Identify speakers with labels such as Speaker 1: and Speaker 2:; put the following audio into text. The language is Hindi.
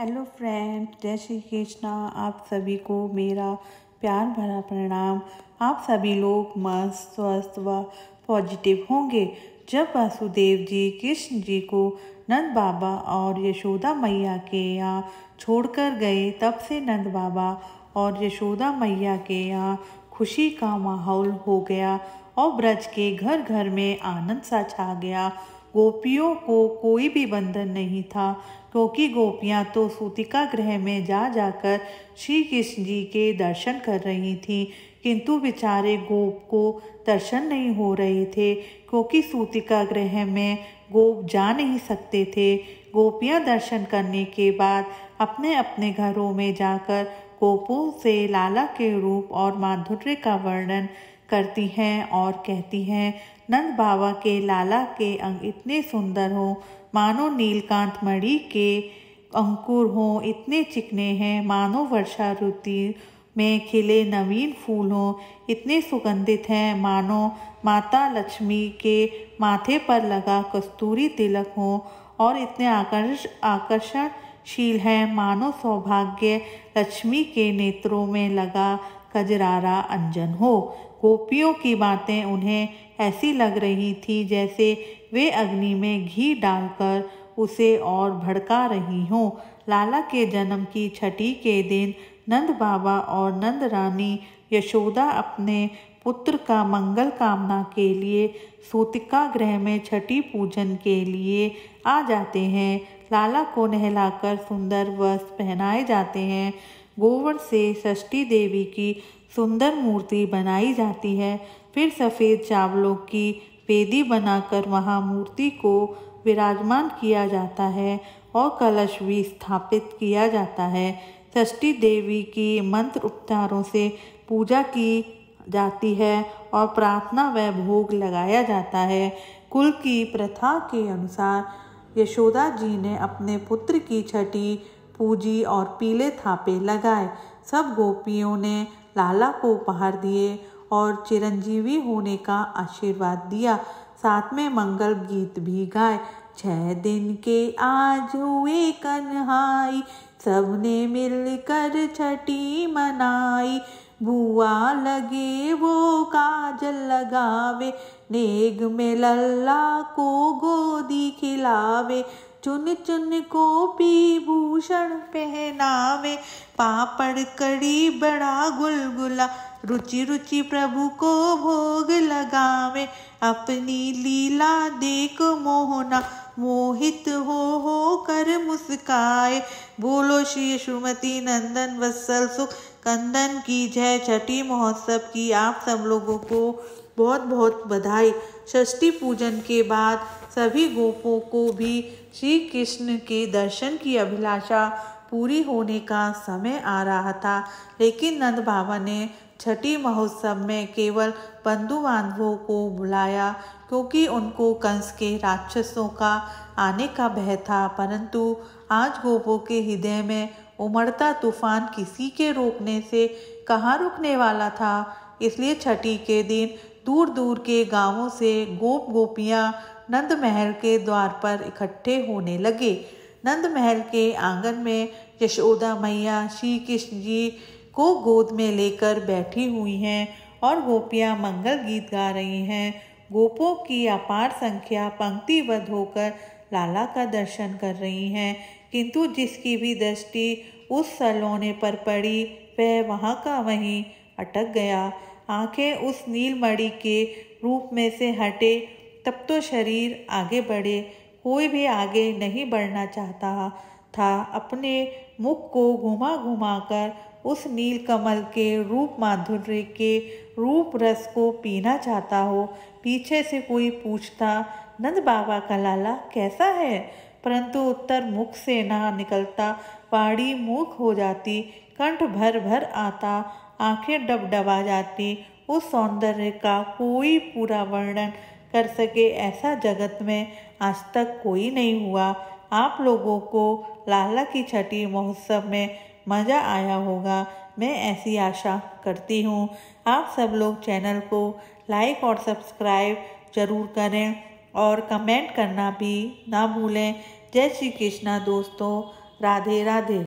Speaker 1: हेलो फ्रेंड, जय श्री कृष्णा। आप सभी को मेरा प्यार भरा प्रणाम। आप सभी लोग मस्त स्वस्थ व पॉजिटिव होंगे। जब वासुदेव जी कृष्ण जी को नंद बाबा और यशोदा मैया के यहाँ छोड़कर गए, तब से नंद बाबा और यशोदा मैया के यहाँ खुशी का माहौल हो गया और ब्रज के घर घर में आनंद सा छा गया। गोपियों को कोई भी बंधन नहीं था, क्योंकि गोपियाँ तो सूतिका गृह में जाकर श्री कृष्ण जी के दर्शन कर रही थीं, किंतु बेचारे गोप को दर्शन नहीं हो रहे थे, क्योंकि सूतिका गृह में गोप जा नहीं सकते थे। गोपियाँ दर्शन करने के बाद अपने अपने घरों में जाकर गोपों से लाला के रूप और माधुर्य का वर्णन करती हैं और कहती हैं, नंद बाबा के लाला के अंग इतने सुंदर हों मानो नीलकांत मणि के अंकुर हों, इतने चिकने हैं मानो वर्षा ऋतु में खिले नवीन फूल हों, इतने सुगंधित हैं मानो माता लक्ष्मी के माथे पर लगा कस्तूरी तिलक हो, और इतने आकर्षणशील हैं मानो सौभाग्य लक्ष्मी के नेत्रों में लगा कजरारा अंजन हो। गोपियों की बातें उन्हें ऐसी लग रही थी जैसे वे अग्नि में घी डालकर उसे और भड़का रही हों। लाला के जन्म की छठी के दिन नंद बाबा और नंद रानी यशोदा अपने पुत्र का मंगल कामना के लिए सूतिका गृह में छठी पूजन के लिए आ जाते हैं। लाला को नहलाकर सुंदर वस्त्र पहनाए जाते हैं। गोबर से षष्ठी देवी की सुंदर मूर्ति बनाई जाती है। फिर सफ़ेद चावलों की वेदी बनाकर वहां मूर्ति को विराजमान किया जाता है और कलश भी स्थापित किया जाता है। षष्ठी देवी की मंत्र उपचारों से पूजा की जाती है और प्रार्थना व भोग लगाया जाता है। कुल की प्रथा के अनुसार यशोदा जी ने अपने पुत्र की छठी पूजी और पीले थापे लगाए। सब गोपियों ने लाला को उपहार दिए और चिरंजीवी होने का आशीर्वाद दिया। साथ में मंगल गीत भी गाए। 6 दिन के आज हुए कन्हाई, सबने मिलकर छठी मनाई। बुआ लगे वो काजल लगावे, नेग में लल्ला को गोदी खिलावे। चुन चुन गोपी भूषण पहनावे, पापड़ कड़ी बड़ा गुलगुला, रुचि रुचि प्रभु को भोग लगावे। अपनी लीला देख मोहना, मोहित हो कर मुस्काए। बोलो श्री यशोमती नंदन वत्सल सुख कंदन की जय। छठी महोत्सव की आप सब लोगों को बहुत बहुत बधाई। षष्ठी पूजन के बाद सभी गोपों को भी श्री कृष्ण के दर्शन की अभिलाषा पूरी होने का समय आ रहा था, लेकिन नंद बाबा ने छठी महोत्सव में केवल बंधु बांधवों को बुलाया, क्योंकि उनको कंस के राक्षसों का आने का भय था। परंतु आज गोपों के हृदय में उमड़ता तूफान किसी के रोकने से कहाँ रुकने वाला था। इसलिए छठी के दिन दूर दूर के गांवों से गोप गोपियां नंद महल के द्वार पर इकट्ठे होने लगे। नंद महल के आंगन में यशोदा मैया श्री कृष्ण जी को गोद में लेकर बैठी हुई हैं और गोपियां मंगल गीत गा रही हैं। गोपों की अपार संख्या पंक्तिबद्ध होकर लाला का दर्शन कर रही हैं, किंतु जिसकी भी दृष्टि उस सलोने पर पड़ी वह वहाँ का वहीं अटक गया। आंखें उस नीलमणि के रूप में से हटे, तब तो शरीर आगे बढ़े। कोई भी आगे नहीं बढ़ना चाहता था। अपने मुख को घुमा घुमा कर उस नील कमल के रूप माधुर्य के रूप रस को पीना चाहता हो। पीछे से कोई पूछता, नंद बाबा का लाला कैसा है? परंतु उत्तर मुख से ना निकलता। वाणी मूक हो जाती, कंठ भर भर आता, आंखें डबडबा जाती। उस सौंदर्य का कोई पूरा वर्णन कर सके ऐसा जगत में आज तक कोई नहीं हुआ। आप लोगों को लाला की छठी महोत्सव में मज़ा आया होगा, मैं ऐसी आशा करती हूँ। आप सब लोग चैनल को लाइक और सब्सक्राइब ज़रूर करें और कमेंट करना भी ना भूलें। जय श्री कृष्णा दोस्तों, राधे राधे।